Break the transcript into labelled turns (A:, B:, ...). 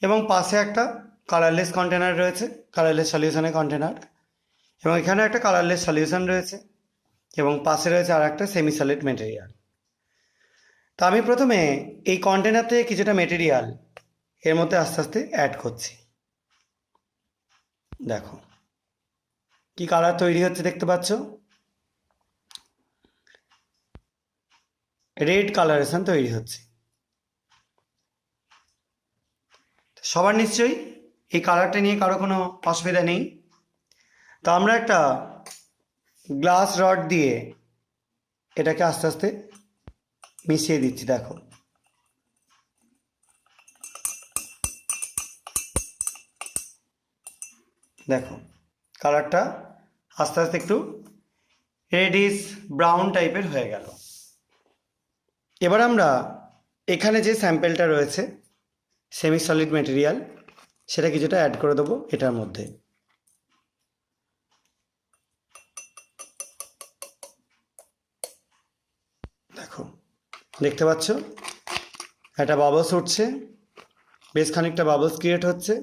A: এবং পাশে একটা কালারলেস কন্টেনার রয়েছে, কালারলেস সলিউশনের কন্টেনার, এবং এখানে একটা কালারলেস সলিউশন রয়েছে, এবং পাশে রয়েছে আর একটা সেমি সলিড মেটেরিয়াল। তো আমি প্রথমে এই কন্টেনার থেকে কিছুটা মেটেরিয়াল এর মধ্যে আস্তে আস্তে অ্যাড করছি। দেখো কি কালার তৈরি হচ্ছে, দেখতে পাচ্ছ? রেড কালারেশন তৈরি হচ্ছে। সবার নিশ্চয়ই এই কালারটা নিয়ে কারো কোনো অসুবিধা নেই। তো আমরা একটা গ্লাস রড দিয়ে এটাকে আস্তে আস্তে মিশিয়ে দিচ্ছি। দেখো দেখো কালারটা আস্তে আস্তে একটু রেডিশ ব্রাউন টাইপের হয়ে গেল। এবার আমরা এখানে যে স্যাম্পেলটা রয়েছে সেমি সলিড মেটেরিয়াল, সেটা কিছুটা অ্যাড করে দেবো এটার মধ্যে। দেখো দেখতে পাচ্ছ একটা বাবলস উঠছে, বেশ খানিকটা বাবলস ক্রিয়েট হচ্ছে।